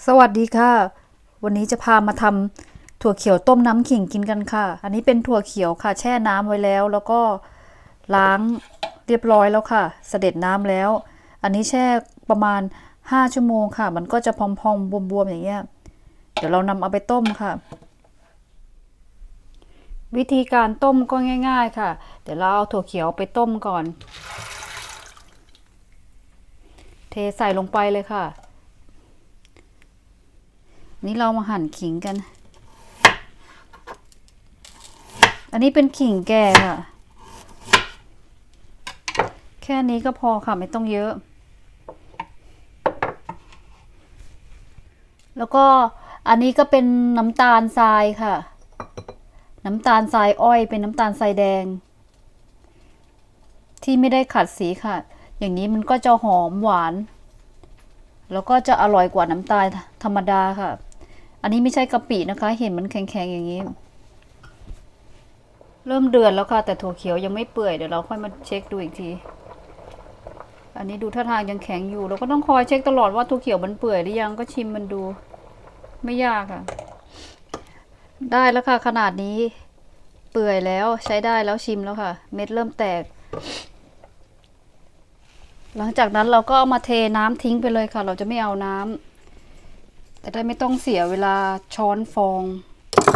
สวัสดีค่ะวันนี้จะพามาทำถั่วเขียวต้มน้ำขิงกินกันค่ะอันนี้เป็นถั่วเขียวค่ะแช่น้ำไว้แล้วก็ล้างเรียบร้อยแล้วค่ะเสด็จน้ำแล้วอันนี้แช่ประมาณ5ชั่วโมงค่ะมันก็จะพองๆบวมๆอย่างเงี้ยเดี๋ยวเรานำเอาไปต้มค่ะวิธีการต้มก็ง่ายๆค่ะเดี๋ยวเราเอาถั่วเขียวไปต้มก่อนเทใส่ลงไปเลยค่ะนี่เรามาหั่นขิงกันอันนี้เป็นขิงแก่ค่ะแค่นี้ก็พอค่ะไม่ต้องเยอะแล้วก็อันนี้ก็เป็นน้ำตาลทรายค่ะน้ำตาลทรายอ้อยเป็นน้ำตาลทรายแดงที่ไม่ได้ขัดสีค่ะอย่างนี้มันก็จะหอมหวานแล้วก็จะอร่อยกว่าน้ำตาลธรรมดาค่ะอันนี้ไม่ใช่กะปินะคะเห็นมันแข็งๆอย่างนี้เริ่มเดือดแล้วค่ะแต่ถั่วเขียวยังไม่เปื่อยเดี๋ยวเราค่อยมาเช็คดูอีกทีอันนี้ดูท่าทางยังแข็งอยู่เราก็ต้องคอยเช็คตลอดว่าถั่วเขียวมันเปื่อยหรือยังก็ชิมมันดูไม่ยากค่ะได้แล้วค่ะขนาดนี้เปื่อยแล้วใช้ได้แล้วชิมแล้วค่ะเม็ดเริ่มแตกหลังจากนั้นเราก็เอามาเทน้ำทิ้งไปเลยค่ะเราจะไม่เอาน้ำแต่ได้ไม่ต้องเสียเวลาช้อนฟอง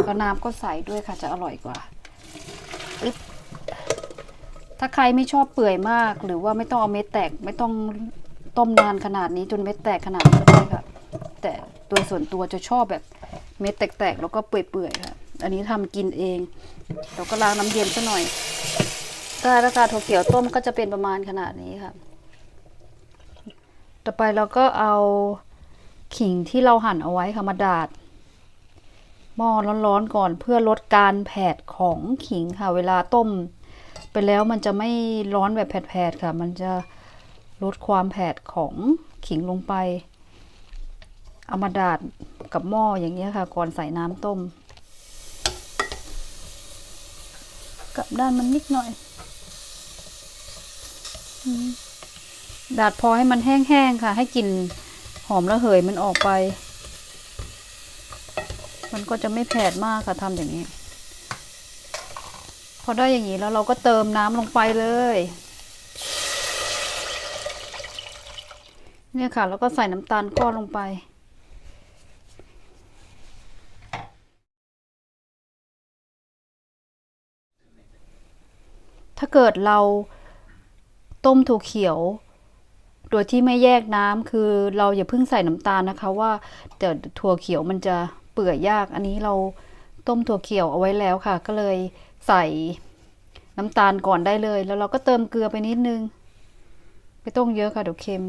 แล้วน้ำก็ใส่ด้วยค่ะจะอร่อยกว่าถ้าใครไม่ชอบเปื่อยมากหรือว่าไม่ต้องเอาเม็ดแตกไม่ต้องต้มนานขนาดนี้จนเม็ดแตกขนาดนี้ก็ได้ค่ะแต่โดยส่วนตัวจะชอบแบบเม็ดแตกๆแล้วก็เปื่อยๆค่ะอันนี้ทำกินเองเราก็ล้างน้ำเย็นซะหน่อยได้แล้วค่ะถั่วเขียวต้มก็จะเป็นประมาณขนาดนี้ค่ะต่อไปเราก็เอาขิงที่เราหั่นเอาไว้ค่ะมาดาดหม้อร้อนๆก่อนเพื่อลดการแผดของขิงค่ะเวลาต้มไปแล้วมันจะไม่ร้อนแบบแผดๆค่ะมันจะลดความแผดของขิงลงไปเอามาดาดกับหม้ออย่างนี้ค่ะก่อนใส่น้ำต้มกลับด้านมันนิดหน่อยดาดพอให้มันแห้งๆค่ะให้กลิ่นหอมระเหยมันออกไปมันก็จะไม่แผดมากค่ะทำอย่างนี้พอได้อย่างนี้แล้วเราก็เติมน้ำลงไปเลยเนี่ยค่ะแล้วก็ใส่น้ำตาลก้อนลงไปถ้าเกิดเราต้มถั่วเขียวโดยที่ไม่แยกน้ำคือเราอย่าเพิ่งใส่น้ำตาลนะคะว่าแต่ถั่วเขียวมันจะเปื่อยยากอันนี้เราต้มถั่วเขียวเอาไว้แล้วค่ะก็เลยใส่น้ำตาลก่อนได้เลยแล้วเราก็เติมเกลือไปนิดนึงไม่ต้องเยอะค่ะเดี๋ยวเค็ม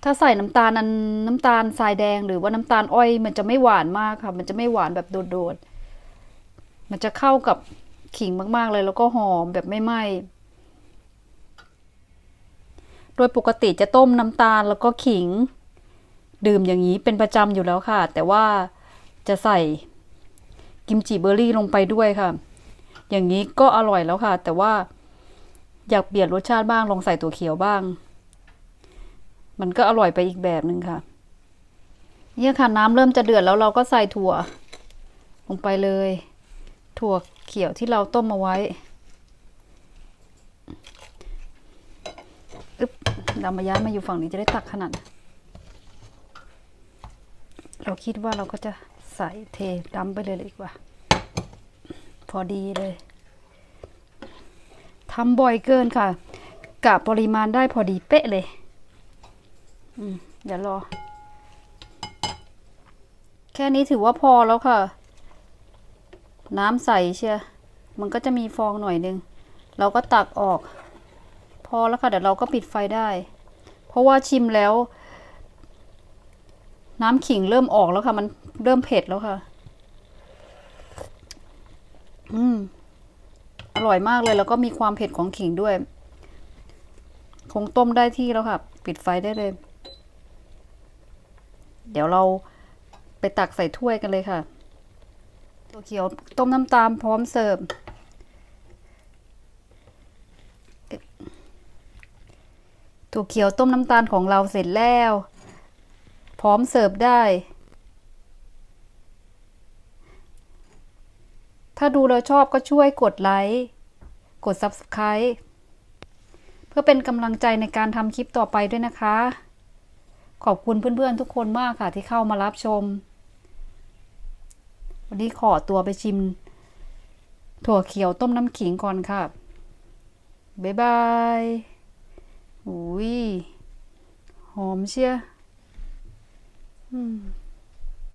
ถ้าใส่น้ำตาลนั้นน้ำตาลทรายแดงหรือว่าน้ำตาลอ้อยมันจะไม่หวานมากค่ะมันจะไม่หวานแบบโดดๆมันจะเข้ากับขิงมากๆเลยแล้วก็หอมแบบไม่ไหม้ โดยปกติจะต้มน้ำตาลแล้วก็ขิงดื่มอย่างนี้เป็นประจำอยู่แล้วค่ะแต่ว่าจะใส่กิมจิเบอร์รี่ลงไปด้วยค่ะอย่างนี้ก็อร่อยแล้วค่ะแต่ว่าอยากเปลี่ยนรสชาติบ้างลองใส่ถั่วเขียวบ้างมันก็อร่อยไปอีกแบบหนึ่งค่ะเนี่ยค่ะน้ำเริ่มจะเดือดแล้วเราก็ใส่ถั่วลงไปเลยถั่วเขียวที่เราต้มเอาไว้เรามาย้ายมาอยู่ฝั่งนี้จะได้ตักขนาดเราคิดว่าเราก็จะใส่เทดำไปเลยดีกว่าพอดีเลยทำบ่อยเกินค่ะกะปริมาณได้พอดีเป๊ะเลยเดี๋ยวรอแค่นี้ถือว่าพอแล้วค่ะน้ำใสเชียมันก็จะมีฟองหน่อยนึงเราก็ตักออกพอแล้วค่ะเดี๋ยวเราก็ปิดไฟได้เพราะว่าชิมแล้วน้ำขิงเริ่มออกแล้วค่ะมันเริ่มเผ็ดแล้วค่ะอร่อยมากเลยแล้วก็มีความเผ็ดของขิงด้วยคงต้มได้ที่แล้วค่ะปิดไฟได้เลยเดี๋ยวเราไปตักใส่ถ้วยกันเลยค่ะตัวเขียวต้มน้ำตาลพร้อมเสิร์ฟถั่ ถั่วเขียวต้มน้ำตาลของเราเสร็จแล้ว พร้อมเสิร์ฟได้ ถ้าดูแล้วชอบก็ช่วยกดไลค์ กด Subscribe เพื่อเป็นกำลังใจในการทำคลิปต่อไปด้วยนะคะ ขอบคุณเพื่อนๆทุกคนมากค่ะที่เข้ามารับชม วันนี้ขอตัวไปชิมถั่วเขียวต้มน้ำขิงก่อนค่ะ บ๊ายบายอุ้ยหอมเชีย